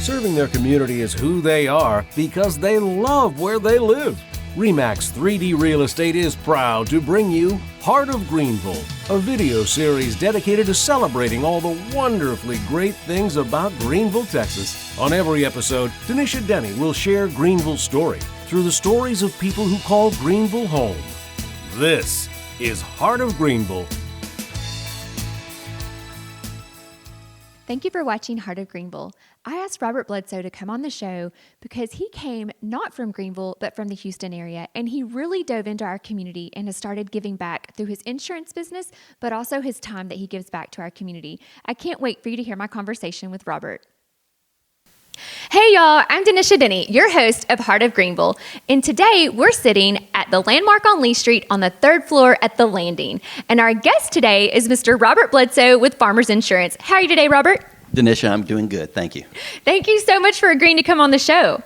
Serving their community is who they are because they love where they live. REMAX 3D Real Estate is proud to bring you Heart of Greenville, a video series dedicated to celebrating all the wonderfully great things about Greenville, Texas. On every episode, Dennisha Denney will share Greenville's story through the stories of people who call Greenville home. This is Heart of Greenville. Thank you for watching Heart of Greenville. I asked Robert Bledsoe to come on the show because he came not from Greenville, but from the Houston area, and he really dove into our community and has started giving back through his insurance business, but also his time that he gives back to our community. I can't wait for you to hear my conversation with Robert. Hey y'all, I'm Dennisha Denney, your host of Heart of Greenville, and today we're sitting at the landmark on Lee Street on the third floor at The Landing. And our guest today is Mr. Robert Bledsoe with Farmers Insurance. How are you today, Robert? Dennisha, I'm doing good. Thank you. Thank you so much for agreeing to come on the show.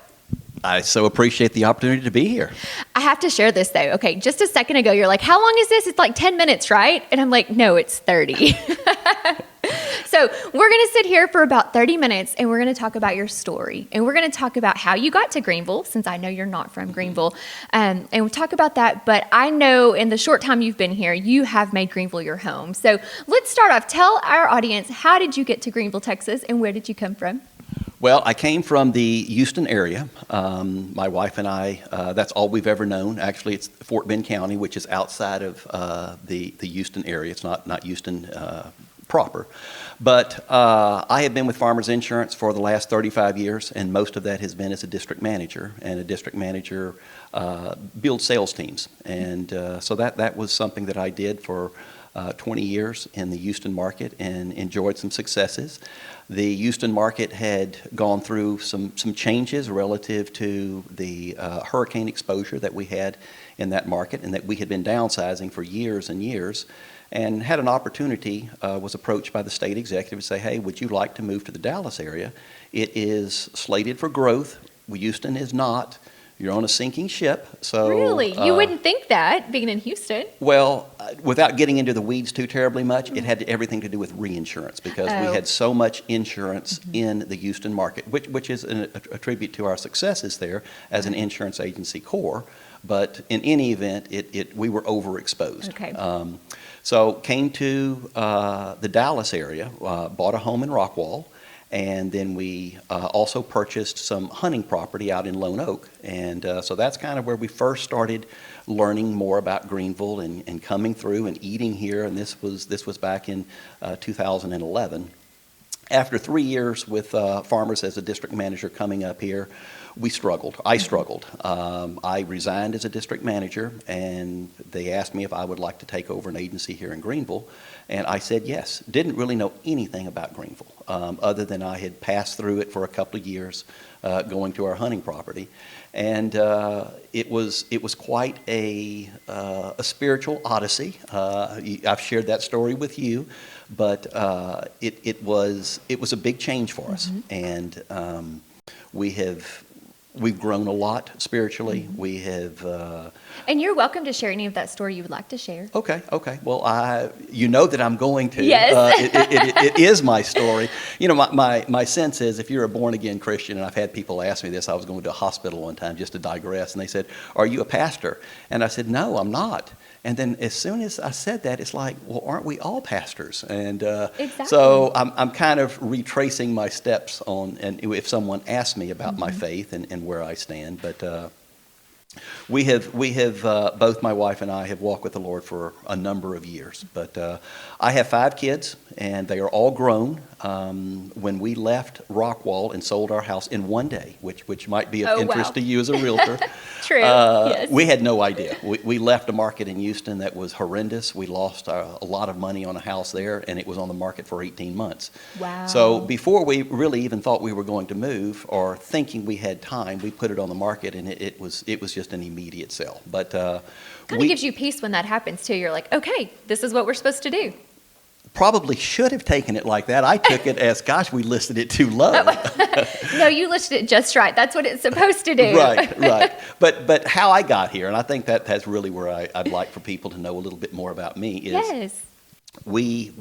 I so appreciate the opportunity to be here. I have to share this though. Okay, just a second ago, you're like, how long is this? It's like 10 minutes, right? And I'm like, no, it's 30. So we're going to sit here for about 30 minutes and we're going to talk about your story. And we're going to talk about how you got to Greenville, since I know you're not from Greenville. And we'll talk about that. But I know in the short time you've been here, you have made Greenville your home. So let's start off. Tell our audience, how did you get to Greenville, Texas, and where did you come from? Well, I came from the Houston area. My wife and I, that's all we've ever known. Actually, it's Fort Bend County, which is outside of the Houston area. It's not Houston proper. But I have been with Farmers Insurance for the last 35 years, and most of that has been as a district manager. And a district manager builds sales teams. And so that was something that I did for 20 years in the Houston market and enjoyed some successes. The Houston market had gone through some changes relative to the hurricane exposure that we had in that market, and that we had been downsizing for years and years, and had an opportunity, was approached by the state executive to say, hey, would you like to move to the Dallas area? It is slated for growth. Houston is not. You're on a sinking ship. So really? You wouldn't think that, being in Houston. Well, without getting into the weeds too terribly much, it had everything to do with reinsurance, because we had so much insurance in the Houston market, which is a tribute to our successes there as an insurance agency core. But in any event, we were overexposed. Okay. So came to the Dallas area, bought a home in Rockwall, and then we also purchased some hunting property out in Lone Oak. And so that's kind of where we first started learning more about Greenville and coming through and eating here. And this was back in 2011. After 3 years with Farmers as a district manager coming up here, we struggled. I struggled. I resigned as a district manager, and they asked me if I would like to take over an agency here in Greenville, and I said yes. Didn't really know anything about Greenville, other than I had passed through it for a couple of years, going to our hunting property, and it was quite a spiritual odyssey. I've shared that story with you, but it was a big change for us, and we've grown a lot spiritually. We have. And you're welcome to share any of that story you would like to share. Okay. Well, you know that I'm going to. Yes. It is my story. You know, my sense is, if you're a born-again Christian, and I've had people ask me this, I was going to a hospital one time, just to digress, and they said, are you a pastor? And I said, no, I'm not. And then as soon as I said that, it's like, well, aren't we all pastors? And exactly. So I'm kind of retracing my steps on, and if someone asks me about my faith and where I stand. But we have both my wife and I have walked with the Lord for a number of years. But I have 5 kids, and they are all grown. When we left Rockwall and sold our house in one day, which might be of interest to you as a realtor. True. Yes. We had no idea. We left a market in Houston that was horrendous. We lost a lot of money on a house there, and it was on the market for 18 months. Wow. So before we really even thought we were going to move, or thinking we had time, we put it on the market, and it was just an immediate sell. But kind of gives you peace when that happens too. You're like, okay, this is what we're supposed to do. Probably should have taken it like that. I took it as, gosh, we listed it too low. No, you listed it just right. That's what it's supposed to do. Right. But how I got here, and I think that's really where I'd like for people to know a little bit more about me, is yes. we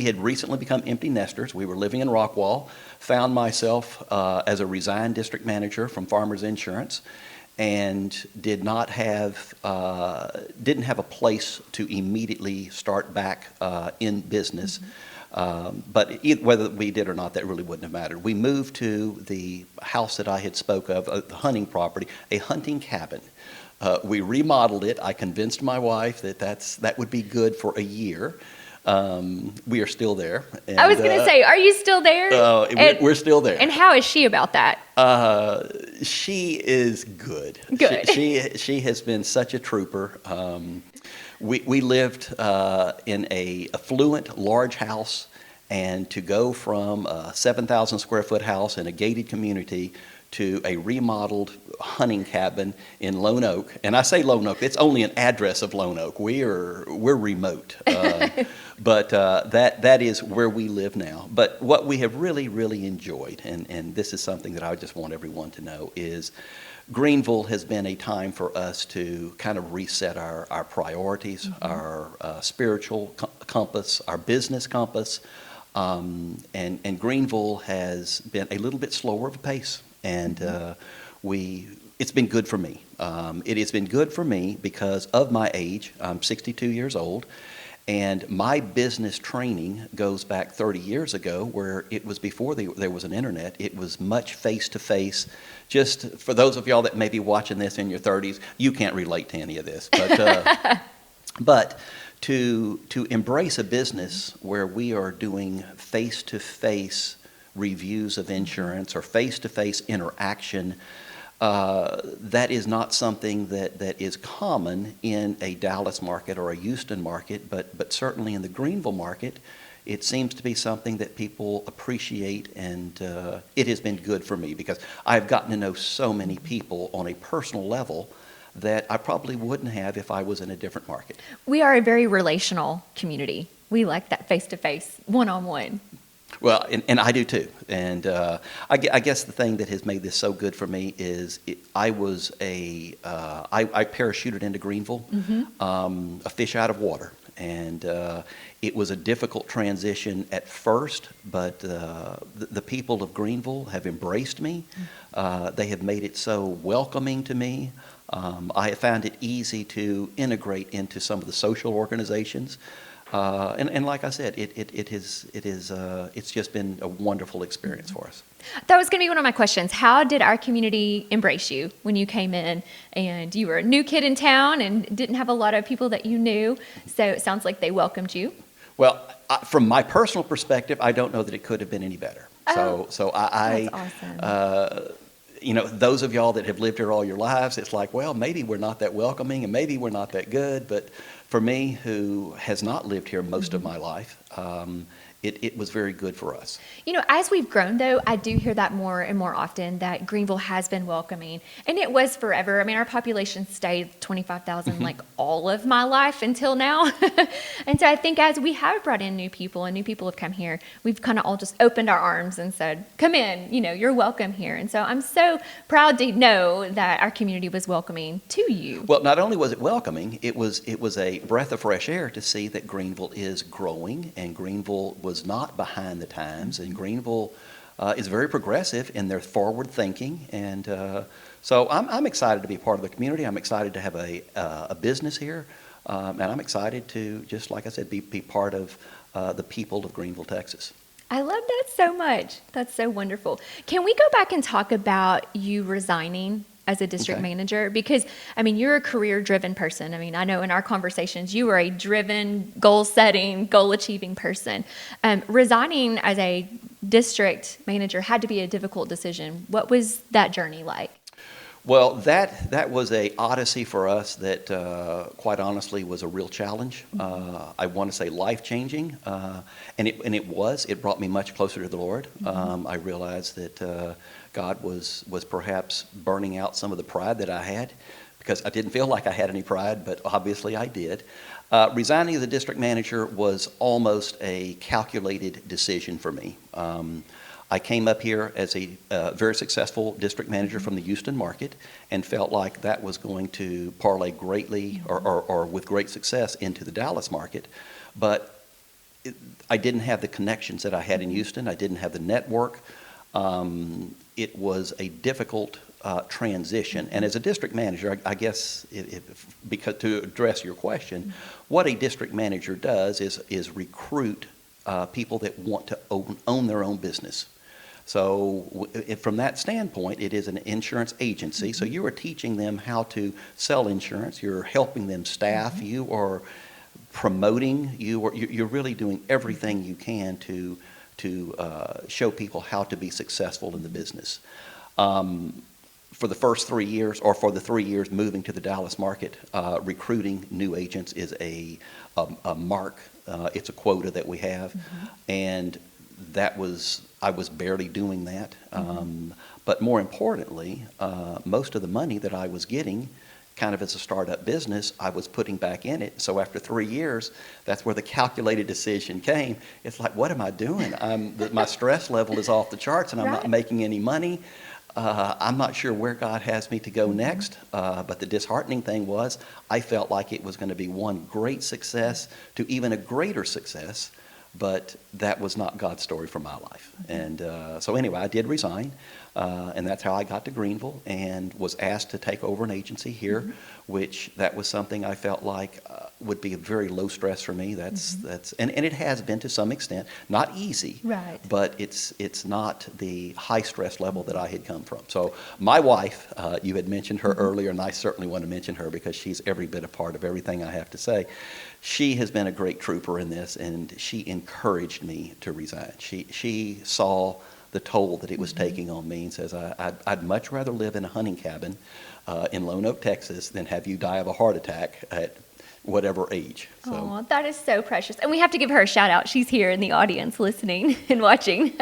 had recently become empty nesters. We were living in Rockwall, found myself as a resigned district manager from Farmers Insurance, and didn't have a place to immediately start back in business. But whether we did or not, that really wouldn't have mattered. We moved to the house that I had spoke of, the hunting property, a hunting cabin. We remodeled it. I convinced my wife that would be good for a year. We are still there. And, I was going to say, are you still there? We're still there. And how is she about that? She is good. Good. She has been such a trooper. We lived in a affluent, large house, and to go from a 7,000 square foot house in a gated community to a remodeled hunting cabin in Lone Oak, and I say Lone Oak, it's only an address of Lone Oak. We're remote, but that is where we live now. But what we have really enjoyed, and this is something that I just want everyone to know, is Greenville has been a time for us to kind of reset our priorities, our spiritual compass, our business compass, and Greenville has been a little bit slower of a pace. And it's been good for me. It has been good for me because of my age. I'm 62 years old, and my business training goes back 30 years ago, where it was before there was an internet. It was much face-to-face. Just for those of y'all that may be watching this in your 30s, you can't relate to any of this. But to embrace a business where we are doing face-to-face reviews of insurance or face-to-face interaction, that is not something that is common in a Dallas market or a Houston market, but certainly in the Greenville market, it seems to be something that people appreciate, and it has been good for me because I've gotten to know so many people on a personal level that I probably wouldn't have if I was in a different market. We are a very relational community. We like that face-to-face, one-on-one. Well, and I do too. And I guess the thing that has made this so good for me is I parachuted into Greenville, a fish out of water. And it was a difficult transition at first, but the people of Greenville have embraced me. They have made it so welcoming to me. I have found it easy to integrate into some of the social organizations. And like I said, it's just been a wonderful experience for us. That was going to be one of my questions. How did our community embrace you when you came in and you were a new kid in town and didn't have a lot of people that you knew? So it sounds like they welcomed you. Well, from my personal perspective, I don't know that it could have been any better. So I that's awesome. Those of y'all that have lived here all your lives, it's like, well, maybe we're not that welcoming and maybe we're not that good, but for me, who has not lived here most of my life, it was very good for us. As we've grown, though, I do hear that more and more often, that Greenville has been welcoming. And it was forever. I mean, our population stayed 25,000 like all of my life until now. And so I think as we have brought in new people and new people have come here, we've kind of all just opened our arms and said, come in, you're welcome here. And so I'm so proud to know that our community was welcoming to you. Well, not only was it welcoming, it was a breath of fresh air to see that Greenville is growing, and Greenville was not behind the times, and Greenville is very progressive in their forward thinking, and so I'm excited to be part of the community. I'm excited to have a business here, and I'm excited to, just like I said, be part of the people of Greenville, Texas. I love that so much. That's so wonderful. Can we go back and talk about you resigning as a district manager? Because, you're a career-driven person. I know in our conversations, you are a driven, goal-setting, goal-achieving person. Resigning as a district manager had to be a difficult decision. What was that journey like? Well, that was a odyssey for us that, quite honestly, was a real challenge. I want to say life-changing, and it was. It brought me much closer to the Lord. I realized that God was perhaps burning out some of the pride that I had, because I didn't feel like I had any pride, but obviously I did. Resigning as a district manager was almost a calculated decision for me. I came up here as a very successful district manager from the Houston market and felt like that was going to parlay greatly or with great success into the Dallas market. But I didn't have the connections that I had in Houston. I didn't have the network. It was a difficult transition. And as a district manager, I guess, because to address your question, what a district manager does is recruit people that want to own their own business. So from that standpoint, it is an insurance agency. So you are teaching them how to sell insurance. You're helping them staff. You are promoting. You're really doing everything you can to show people how to be successful in the business. For the first 3 years, or for the 3 years moving to the Dallas market, recruiting new agents is a mark. It's a quota that we have, and I was barely doing that. But more importantly, most of the money that I was getting, kind of as a startup business, I was putting back in it. So after 3 years, that's where the calculated decision came. It's like, what am I doing? My stress level is off the charts, and I'm not making any money. I'm not sure where God has me to go next, but the disheartening thing was I felt like it was going to be one great success to even a greater success, but that was not God's story for my life. And so anyway, I did resign, and that's how I got to Greenville and was asked to take over an agency here, which that was something I felt like would be a very low stress for me. And it has been to some extent, not easy, but it's not the high stress level that I had come from. So my wife, you had mentioned her earlier, and I certainly want to mention her because she's every bit a part of everything I have to say. She has been a great trooper in this, and she encouraged me to resign. She saw the toll that it was taking on me and says, I'd much rather live in a hunting cabin in Lone Oak, Texas, than have you die of a heart attack at whatever age. So. Oh, that is so precious. And we have to give her a shout out. She's here in the audience listening and watching.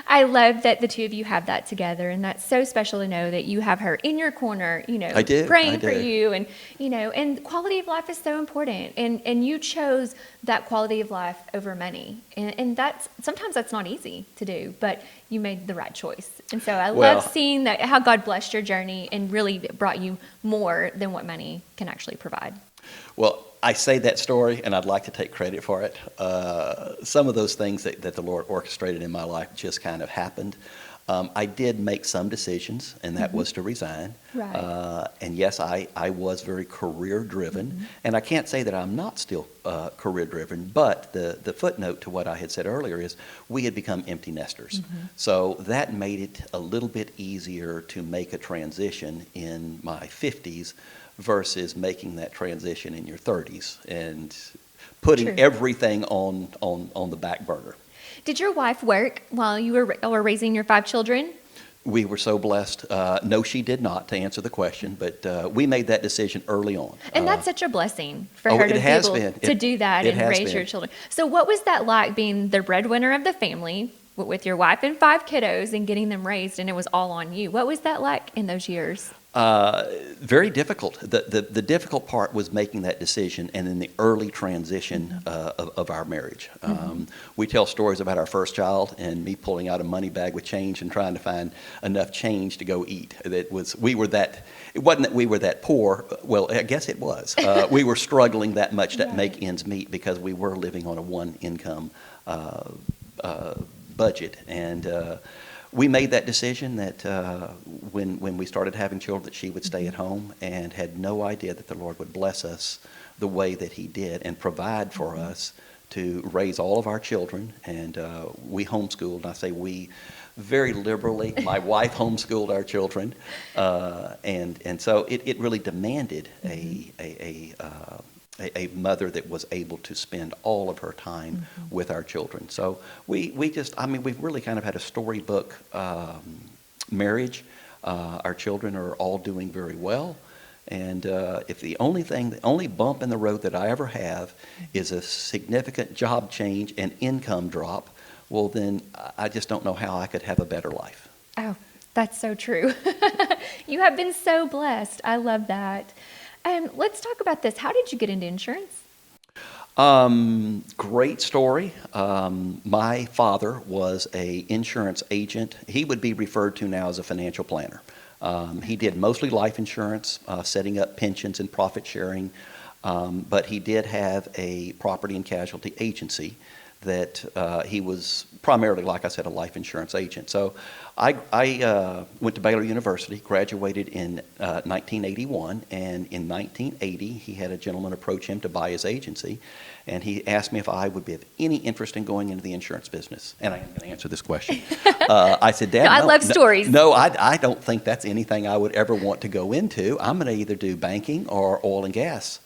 I love that the two of you have that together, and that's so special to know that you have her in your corner, praying for you, and and quality of life is so important, and you chose that quality of life over money, and sometimes that's not easy to do, but you made the right choice. And so I love seeing that, how God blessed your journey and really brought you more than what money can actually provide. Well, I say that story, and I'd like to take credit for it. Some of those things that the Lord orchestrated in my life just kind of happened. I did make some decisions, and that was to resign. And yes, I was very career-driven. And I can't say that I'm not still career-driven, but the footnote to what I had said earlier is we had become empty nesters. So that made it a little bit easier to make a transition in my 50s versus making that transition in your 30s and putting everything on the back burner. Did your wife work while you were raising your 5 children? We were so blessed. No, she did not, to answer the question, but we made that decision early on. And that's such a blessing for her to be able to do that and raise your children. So what was that like, being the breadwinner of the family with your wife and 5 kiddos and getting them raised, and it was all on you? What was that like in those years? Very difficult. The difficult part was making that decision and in the early transition of our marriage. We tell stories about our first child and me pulling out a money bag with change and trying to find enough change to go eat. It wasn't that we were that poor. Well, I guess it was. We were struggling that much to make ends meet because we were living on a one-income budget. And we made that decision that when we started having children, that she would stay at home, and had no idea that the Lord would bless us the way that He did and provide for us to raise all of our children. And we homeschooled, and I say we very liberally. My wife homeschooled our children, and so it really demanded a mother that was able to spend all of her time with our children. So we've really kind of had a storybook marriage. Our children are all doing very well. And if the only bump in the road that I ever have is a significant job change and income drop, well, then I just don't know how I could have a better life. Oh, that's so true. You have been so blessed. I love that. Let's talk about this. How did you get into insurance? Great story. My father was an insurance agent. He would be referred to now as a financial planner. He did mostly life insurance, setting up pensions and profit sharing. But he did have a property and casualty agency that he was primarily, like I said, a life insurance agent. So I went to Baylor University, graduated in 1981, and in 1980 he had a gentleman approach him to buy his agency, and he asked me if I would be of any interest in going into the insurance business. And I am going to answer this question. I said, Dad, I love stories. No, I don't think that's anything I would ever want to go into. I'm going to either do banking or oil and gas.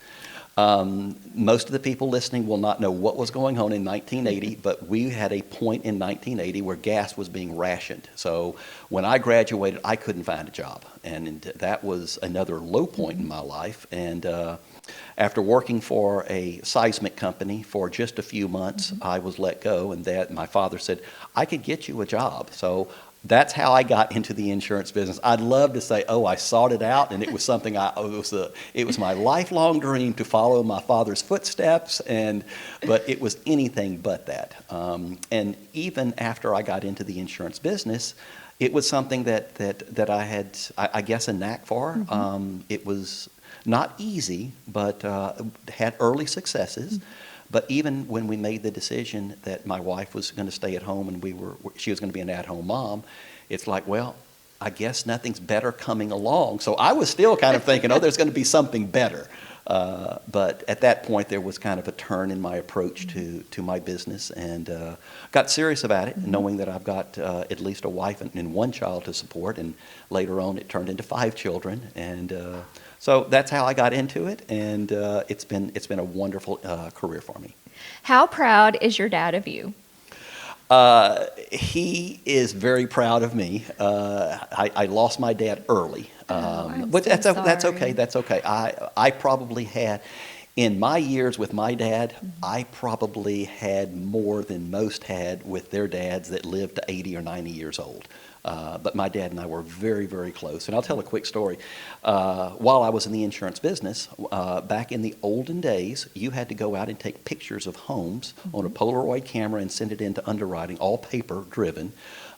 Most of the people listening will not know what was going on in 1980, but we had a point in 1980 where gas was being rationed. So when I graduated, I couldn't find a job, and that was another low point in my life. And after working for a seismic company for just a few months, I was let go, and my father said, I could get you a job. So that's how I got into the insurance business. I'd love to say, oh, I sought it out, and it was something it was my lifelong dream to follow my father's footsteps, but it was anything but that. And even after I got into the insurance business, it was something that I had, I guess, a knack for. It was not easy, but had early successes. But even when we made the decision that my wife was going to stay at home and she was going to be an at-home mom, it's like, well, I guess nothing's better coming along. So I was still kind of thinking, oh, there's going to be something better. But at that point, there was kind of a turn in my approach to my business, and got serious about it, knowing that I've got at least a wife and one child to support, and later on it turned into 5 children. And so that's how I got into it, and it's been a wonderful career for me. How proud is your dad of you? He is very proud of me. I lost my dad early, but so that's sorry. okay. That's okay. I probably had, in my years with my dad, I probably had more than most had with their dads that lived to 80 or 90 years old. But my dad and I were very, very close. And I'll tell a quick story. While I was in the insurance business, back in the olden days, you had to go out and take pictures of homes on a Polaroid camera and send it into underwriting, all paper driven.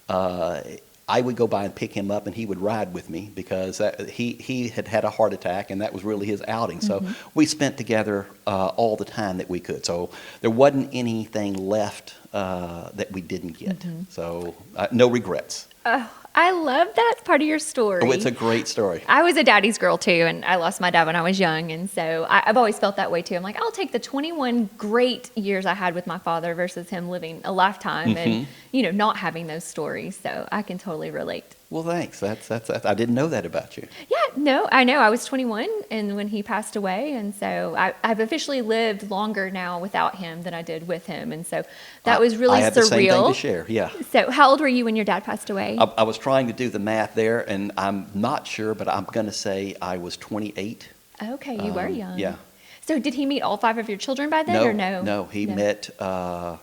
I would go by and pick him up, and he would ride with me because he had had a heart attack, and that was really his outing. So we spent together all the time that we could. So there wasn't anything left that we didn't get. So no regrets. I love that part of your story. Oh, it's a great story. I was a daddy's girl too, and I lost my dad when I was young, and so I've always felt that way too. I'm like, I'll take the 21 great years I had with my father versus him living a lifetime and not having those stories. So I can totally relate. Well, thanks. That's I didn't know that about you. Yeah, no, I know. I was 21 and when he passed away, and so I've officially lived longer now without him than I did with him, and so that was really surreal. I have the same thing to share. Yeah. So how old were you when your dad passed away? I was trying to do the math there, and I'm not sure, but I'm going to say I was 28. Okay, you were young. Yeah. So did he meet all 5 of your children by then, or no? No, he met, let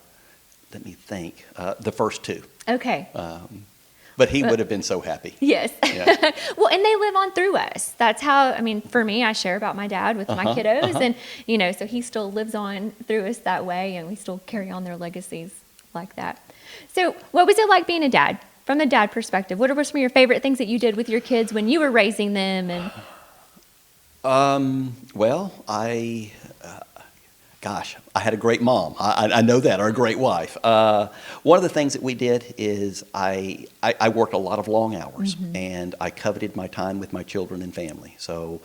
me think, the first 2. Okay. But he would have been so happy. Yes. Yeah. Well, and they live on through us. That's how, for me, I share about my dad with my kiddos. And, so he still lives on through us that way, and we still carry on their legacies like that. So what was it like being a dad? From the dad perspective, what were some of your favorite things that you did with your kids when you were raising them? And well, I had a great mom. I know that, or a great wife. One of the things that we did is I worked a lot of long hours, and I coveted my time with my children and family. So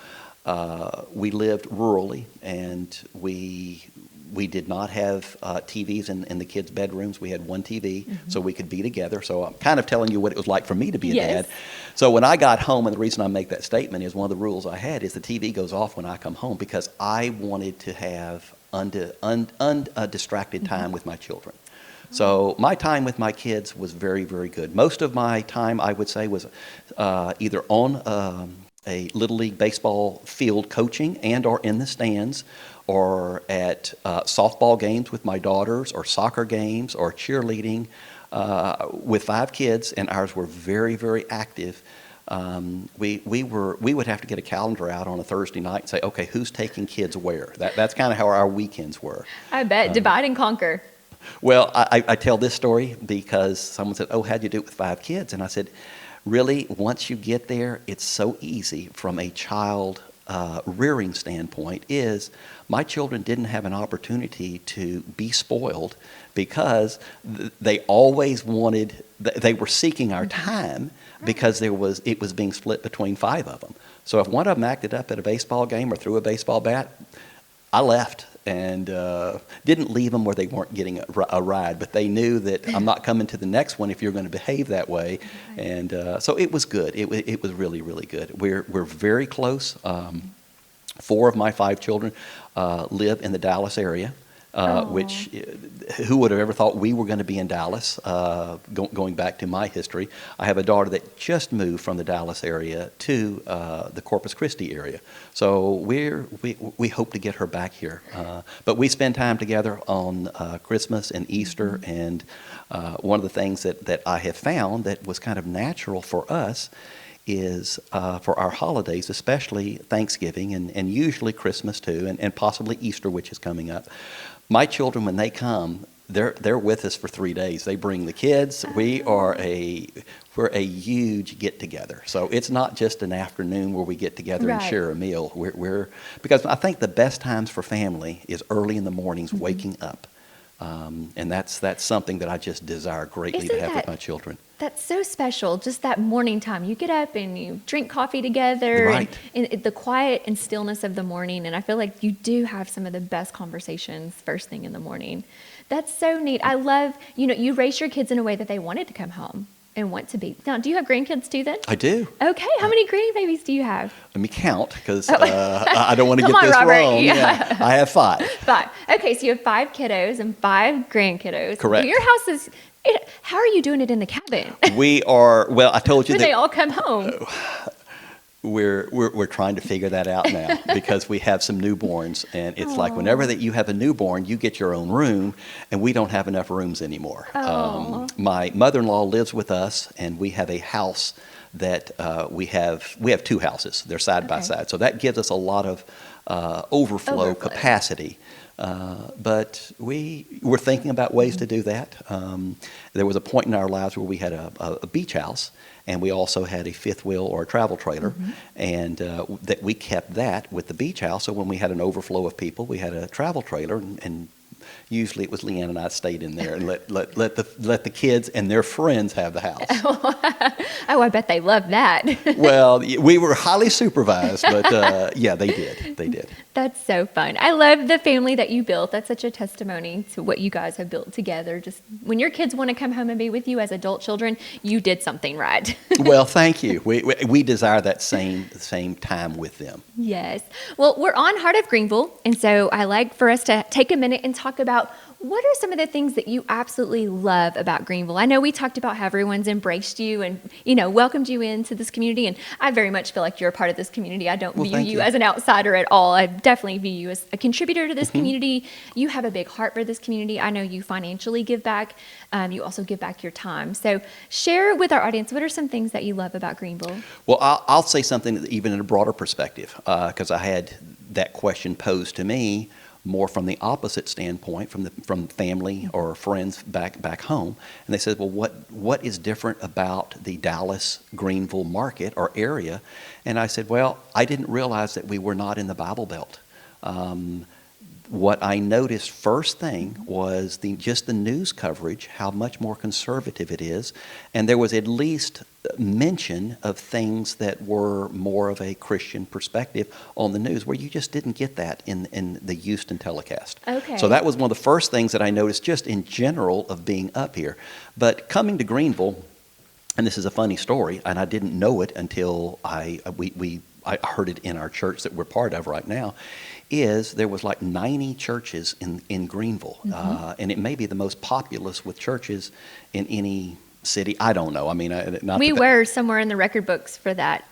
we lived rurally, and we did not have TVs in the kids' bedrooms. We had one TV, so we could be together. So I'm kind of telling you what it was like for me to be a dad. So when I got home, and the reason I make that statement is one of the rules I had is the TV goes off when I come home, because I wanted to have undistracted time with my children. So my time with my kids was very, very good. Most of my time, I would say, was either on a Little League baseball field coaching and or in the stands, or at softball games with my daughters, or soccer games, or cheerleading with 5 kids, and ours were very, very active. We would have to get a calendar out on a Thursday night and say, okay, who's taking kids where? That's kind of how our weekends were. I bet. Divide and conquer. Well, I tell this story because someone said, oh, how'd you do it with 5 kids? And I said, really, once you get there, it's so easy from a child rearing standpoint is my children didn't have an opportunity to be spoiled because they always they were seeking our time because it was being split between 5 of them. So if one of them acted up at a baseball game or threw a baseball bat, I left and didn't leave them where they weren't getting a ride, but they knew that I'm not coming to the next one if you're going to behave that way. And so it was good. It was really, really good. We're very close. 4 of my 5 children live in the Dallas area. Which, who would have ever thought we were going to be in Dallas, going back to my history. I have a daughter that just moved from the Dallas area to the Corpus Christi area. So we hope to get her back here. But we spend time together on Christmas and Easter, and one of the things that I have found that was kind of natural for us is for our holidays, especially Thanksgiving and usually Christmas too, and possibly Easter, which is coming up. My children, when they come, they're with us for 3 days. They bring the kids. We're a huge get together. So it's not just an afternoon where we get together and share a meal. Because I think the best times for family is early in the mornings, waking up. And that's something that I just desire greatly to have with my children. That's so special, just that morning time. You get up and you drink coffee together, and the quiet and stillness of the morning, and I feel like you do have some of the best conversations first thing in the morning. That's so neat. I love, you raise your kids in a way that they wanted to come home and want to be. Now, do you have grandkids too then? I do. Okay, how many grandbabies do you have? Let me count, because I don't want to get this Robert. wrong. Yeah. I have 5. 5. Okay, so you have 5 kiddos and 5 grandkiddos. Correct. Your house is... How are you doing it in the cabin? We are, well, I told you when that they all come home. We're trying to figure that out now because we have some newborns, and it's like whenever that you have a newborn, you get your own room, and we don't have enough rooms anymore. My mother-in-law lives with us, and we have a house that we have 2 houses. They're side by side, so that gives us a lot of overflow capacity. But we're thinking about ways to do that. There was a point in our lives where we had a beach house, and we also had a fifth wheel or a travel trailer, and that we kept that with the beach house. So when we had an overflow of people, we had a travel trailer, and usually it was Leanne and I stayed in there and let the kids and their friends have the house. I bet they loved that. Well, we were highly supervised, but yeah, they did. That's so fun. I love the family that you built. That's such a testimony to what you guys have built together. Just when your kids want to come home and be with you as adult children, you did something right. Well, thank you. We desire that same time with them. Yes. Well, we're on Heart of Greenville, and so I like for us to take a minute and talk about what are some of the things that you absolutely love about Greenville? I know we talked about how everyone's embraced you and, welcomed you into this community, and I very much feel like you're a part of this community. I don't view you as an outsider at all. I definitely view you as a contributor to this community. You have a big heart for this community. I know you financially give back. You also give back your time. So share with our audience, what are some things that you love about Greenville? Well, I'll say something even in a broader perspective, because I had that question posed to me more from the opposite standpoint, from family or friends back home, and they said, "Well, what is different about the Dallas Greenville market or area?" And I said, "Well, I didn't realize that we were not in the Bible Belt." What I noticed first thing was just the news coverage, how much more conservative it is, and there was at least mention of things that were more of a Christian perspective on the news, where you just didn't get that in the Houston telecast. Okay. So that was one of the first things that I noticed just in general of being up here. But coming to Greenville, and this is a funny story, and I didn't know it until I heard it in our church that we're part of right now, is there was like 90 churches in Greenville, and it may be the most populous with churches in any city. I don't know. I mean, we were somewhere in the record books for that,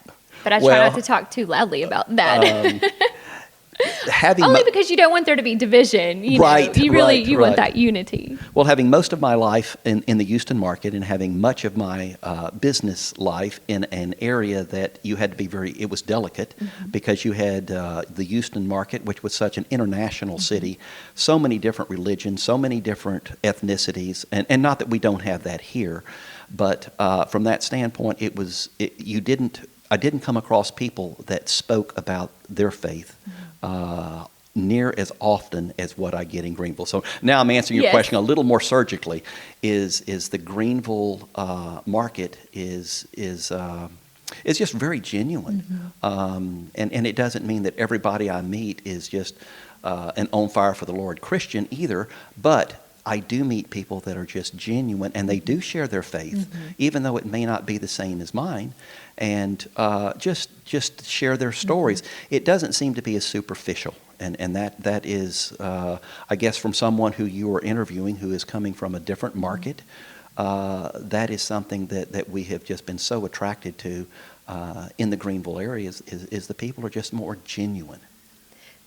but I try not to talk too loudly about that. Only because you don't want there to be division. You want that unity. Well, having most of my life in the Houston market, and having much of my business life in an area that you had to be it was delicate, because you had the Houston market, which was such an international city, so many different religions, so many different ethnicities, and not that we don't have that here, but from that standpoint, you didn't I didn't come across people that spoke about their faith near as often as what I get in Greenville. So now I'm answering your question a little more surgically. Is the Greenville market is just very genuine, and it doesn't mean that everybody I meet is just an on fire for the Lord Christian either, but I do meet people that are just genuine, and they do share their faith, even though it may not be the same as mine, and just share their stories. It doesn't seem to be as superficial, and that is, I guess, from someone who you are interviewing who is coming from a different market. That is something that we have just been so attracted to in the Greenville area is the people are just more genuine.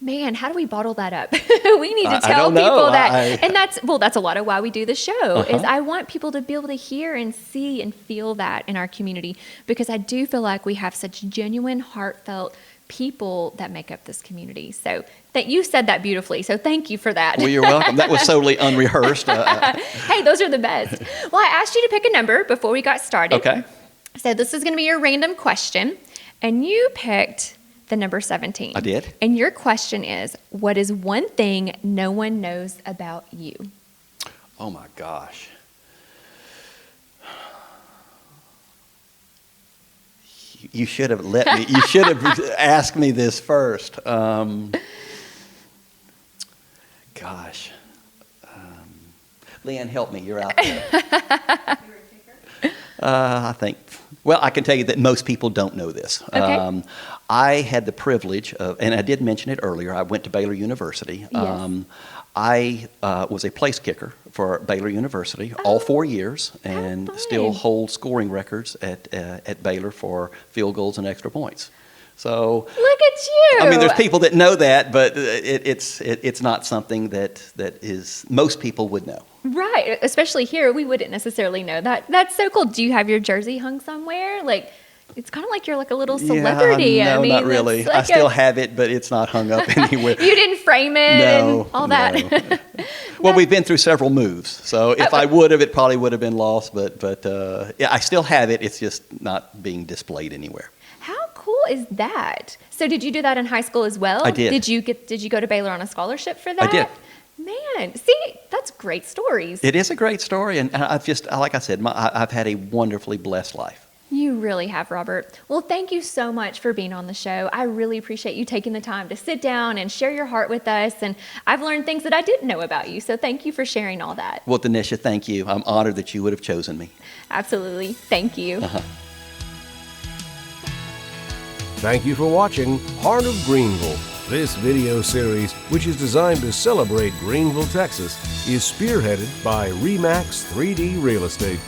Man, how do we bottle that up? We need to tell people that. And that's a lot of why we do the show, is I want people to be able to hear and see and feel that in our community, because I do feel like we have such genuine, heartfelt people that make up this community. So that you said that beautifully. So thank you for that. Well, you're welcome. That was totally unrehearsed. Hey, those are the best. Well, I asked you to pick a number before we got started. Okay. So this is going to be your random question, and you picked the number 17. I did. And your question is, what is one thing no one knows about you? Oh my gosh. You should have you should have asked me this first. Gosh. Leanne, help me. You're out there. I think, well, I can tell you that most people don't know this. Okay. I had the privilege of, and I did mention it earlier, I went to Baylor University. Yes. I was a place kicker for Baylor University all 4 years, and still hold scoring records at Baylor for field goals and extra points. So look at you. I mean, there's people that know that, but it's not something that is most people would know. Right, especially here, we wouldn't necessarily know that. That's so cool. Do you have your jersey hung somewhere? Like, it's kind of like you're like a little celebrity. Yeah, no, I mean, not really. Like I still have it, but it's not hung up anywhere. You didn't frame it and all that. No. Well, we've been through several moves, so if I would have, it probably would have been lost. But yeah, I still have it. It's just not being displayed anywhere. How cool is that? So, did you do that in high school as well? I did. Did you go to Baylor on a scholarship for that? I did. Man, see, that's great stories. It is a great story, and I've just, like I said, I've had a wonderfully blessed life. You really have, Robert. Well, thank you so much for being on the show. I really appreciate you taking the time to sit down and share your heart with us, and I've learned things that I didn't know about you, so thank you for sharing all that. Well, Dennisha, thank you. I'm honored that you would have chosen me. Absolutely. Thank you. Thank you for watching Heart of Greenville. This video series, which is designed to celebrate Greenville, Texas, is spearheaded by REMAX 3D Real Estate.